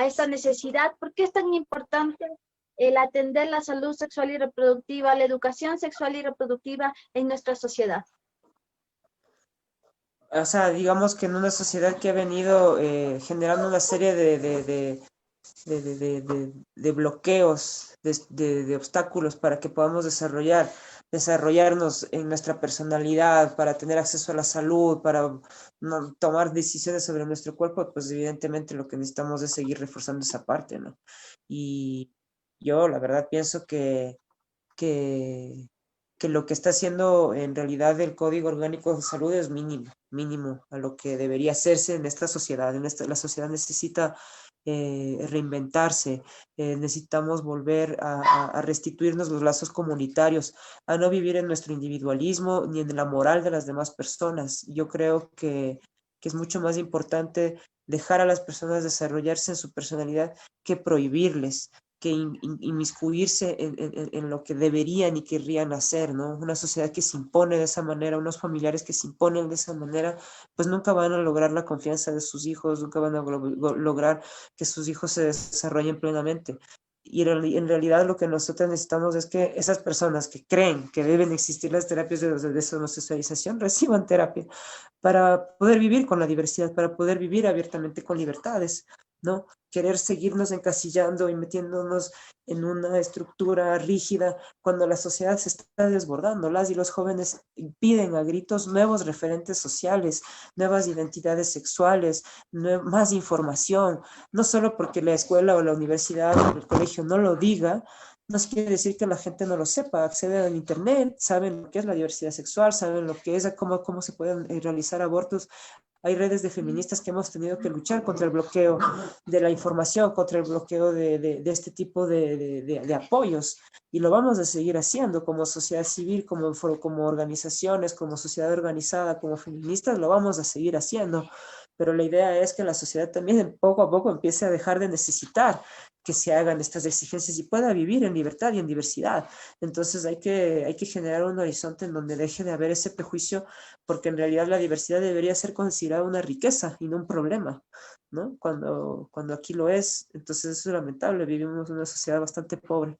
esta necesidad? ¿Por qué es tan importante el atender la salud sexual y reproductiva, la educación sexual y reproductiva en nuestra sociedad? O sea, digamos que en una sociedad que ha venido generando una serie de bloqueos, de obstáculos para que podamos desarrollarnos en nuestra personalidad, para tener acceso a la salud, para tomar decisiones sobre nuestro cuerpo, pues evidentemente lo que necesitamos es seguir reforzando esa parte, ¿no? Y yo, la verdad, pienso que lo que está haciendo en realidad el Código Orgánico de Salud es mínimo a lo que debería hacerse en esta sociedad. La sociedad necesita reinventarse, necesitamos volver a restituirnos los lazos comunitarios, a no vivir en nuestro individualismo ni en la moral de las demás personas. Yo creo que es mucho más importante dejar a las personas desarrollarse en su personalidad que prohibirles, que inmiscuirse en lo que deberían y querrían hacer, ¿no? Una sociedad que se impone de esa manera, unos familiares que se imponen de esa manera, pues nunca van a lograr la confianza de sus hijos, nunca van a lograr que sus hijos se desarrollen plenamente. Y en realidad lo que nosotros necesitamos es que esas personas que creen que deben existir las terapias de desomosexualización reciban terapia para poder vivir con la diversidad, para poder vivir abiertamente con libertades, ¿no? Querer seguirnos encasillando y metiéndonos en una estructura rígida cuando la sociedad se está desbordando. Las y los jóvenes piden a gritos nuevos referentes sociales, nuevas identidades sexuales, más información, no solo porque la escuela o la universidad o el colegio no lo diga, no quiere decir que la gente no lo sepa. Acceden al internet, saben lo que es la diversidad sexual, saben lo que es, cómo se pueden realizar abortos. Hay redes de feministas que hemos tenido que luchar contra el bloqueo de la información, contra el bloqueo de este tipo de apoyos, y lo vamos a seguir haciendo como sociedad civil, como organizaciones, como sociedad organizada, como feministas, lo vamos a seguir haciendo. Pero la idea es que la sociedad también poco a poco empiece a dejar de necesitar que se hagan estas exigencias y pueda vivir en libertad y en diversidad. Entonces hay que generar un horizonte en donde deje de haber ese prejuicio, porque en realidad la diversidad debería ser considerada una riqueza y no un problema, ¿no? Cuando aquí lo es. Entonces es lamentable, vivimos en una sociedad bastante pobre.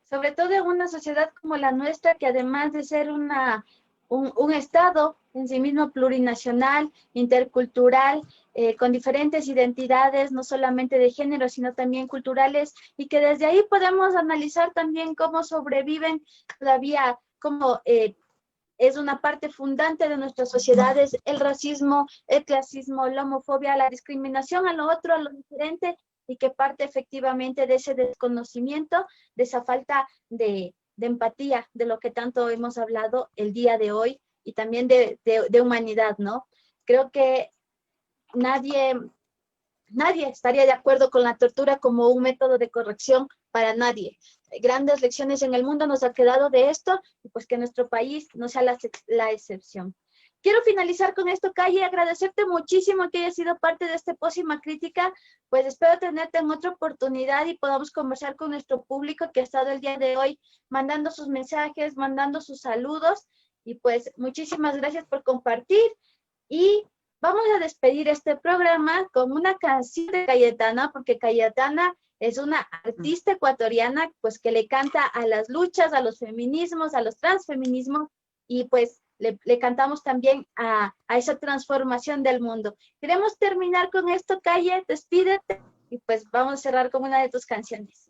Sobre todo en una sociedad como la nuestra, que además de ser un Estado en sí mismo plurinacional, intercultural, con diferentes identidades, no solamente de género, sino también culturales, y que desde ahí podemos analizar también cómo sobreviven todavía, cómo es una parte fundante de nuestras sociedades el racismo, el clasismo, la homofobia, la discriminación a lo otro, a lo diferente, y que parte efectivamente de ese desconocimiento, de esa falta de empatía, de lo que tanto hemos hablado el día de hoy, y también de humanidad, ¿no? Creo que nadie estaría de acuerdo con la tortura como un método de corrección para nadie. Grandes lecciones en el mundo nos ha quedado de esto, y pues que nuestro país no sea la excepción. Quiero finalizar con esto, Calle, agradecerte muchísimo que hayas sido parte de este Pócima Crítica. Pues espero tenerte en otra oportunidad y podamos conversar con nuestro público que ha estado el día de hoy mandando sus mensajes, mandando sus saludos, y pues muchísimas gracias por compartir. Y vamos a despedir este programa con una canción de Cayetana, porque Cayetana es una artista ecuatoriana pues que le canta a las luchas, a los feminismos, a los transfeminismos, y pues le cantamos también a esa transformación del mundo. Queremos terminar con esto, Calle, despídete, y pues vamos a cerrar con una de tus canciones.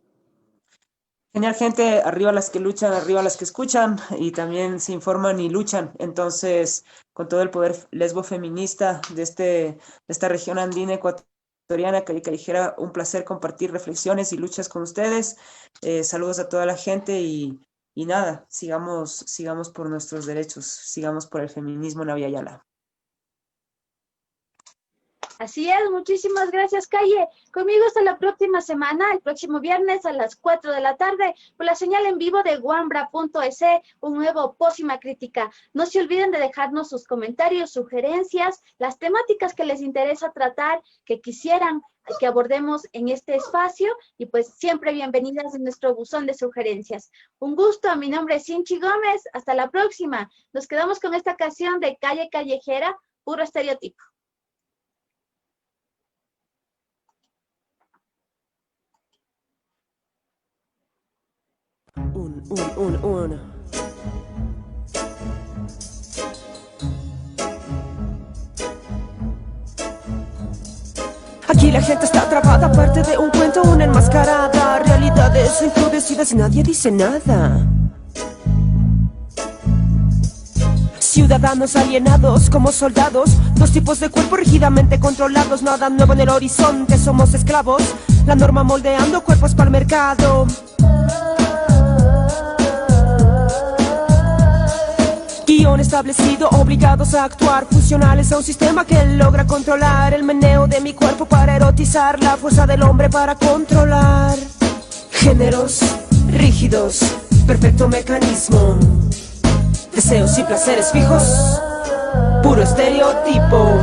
Genial, gente, arriba las que luchan, arriba las que escuchan y también se informan y luchan. Entonces, con todo el poder lesbo feminista de esta región andina ecuatoriana, callejera, un placer compartir reflexiones y luchas con ustedes. Saludos a toda la gente y nada, sigamos por nuestros derechos, sigamos por el feminismo Navia Yala. Así es, muchísimas gracias, Calle. Conmigo hasta la próxima semana, el próximo viernes a las 4 de la tarde, por la señal en vivo de wambra.es, un nuevo Pócima Crítica. No se olviden de dejarnos sus comentarios, sugerencias, las temáticas que les interesa tratar, que quisieran que abordemos en este espacio, y pues siempre bienvenidas en nuestro buzón de sugerencias. Un gusto, mi nombre es Sinchi Gómez, hasta la próxima. Nos quedamos con esta canción de Calle Callejera, Puro Estereotipo. Aquí la gente está atrapada, parte de un cuento, una enmascarada. Realidades encrudecidas, nadie dice nada. Ciudadanos alienados como soldados, dos tipos de cuerpo rígidamente controlados. Nada nuevo en el horizonte, somos esclavos. La norma moldeando cuerpos para el mercado. Guión establecido, obligados a actuar, funcionales a un sistema que logra controlar el meneo de mi cuerpo para erotizar, la fuerza del hombre para controlar. Géneros rígidos, perfecto mecanismo. Deseos y placeres fijos, puro estereotipo.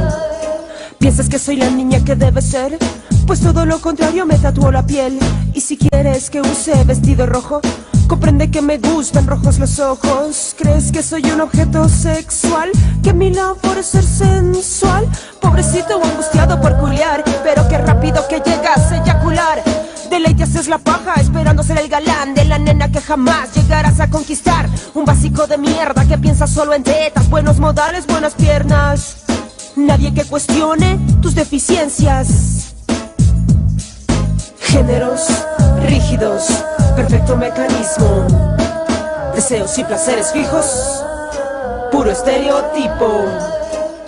¿Piensas que soy la niña que debe ser? Pues todo lo contrario, me tatuó la piel. Y si quieres que use vestido rojo, comprende que me gustan rojos los ojos. ¿Crees que soy un objeto sexual? Que mi labor es ser sensual. Pobrecito o angustiado por culiar, pero qué rápido que llegas a eyacular. Deleite haces la paja esperando ser el galán de la nena que jamás llegarás a conquistar. Un básico de mierda que piensa solo en tetas, buenos modales, buenas piernas. Nadie que cuestione tus deficiencias. Géneros rígidos, perfecto mecanismo. Deseos y placeres fijos, puro estereotipo.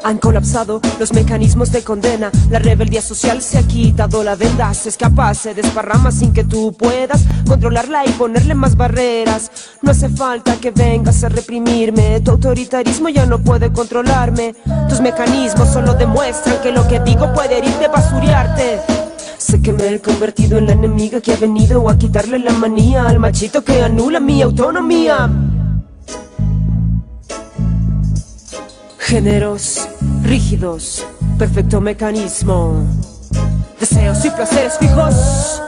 Han colapsado los mecanismos de condena. La rebeldía social se ha quitado la venda. Se escapa, se desparrama sin que tú puedas controlarla y ponerle más barreras. No hace falta que vengas a reprimirme. Tu autoritarismo ya no puede controlarme. Tus mecanismos solo demuestran que lo que digo puede herirte, basurearte. Sé que me he convertido en la enemiga que ha venido a quitarle la manía al machito que anula mi autonomía. Géneros rígidos, perfecto mecanismo. Deseos y placeres fijos,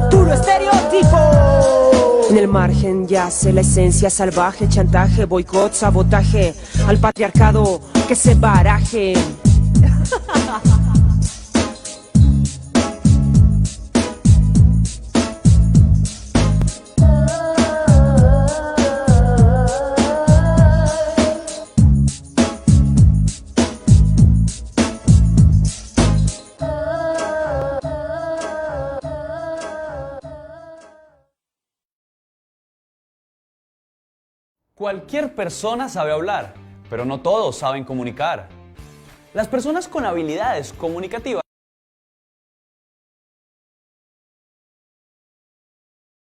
puro estereotipo. En el margen yace la esencia salvaje, chantaje, boicot, sabotaje al patriarcado que se baraje. Cualquier persona sabe hablar, pero no todos saben comunicar. Las personas con habilidades comunicativas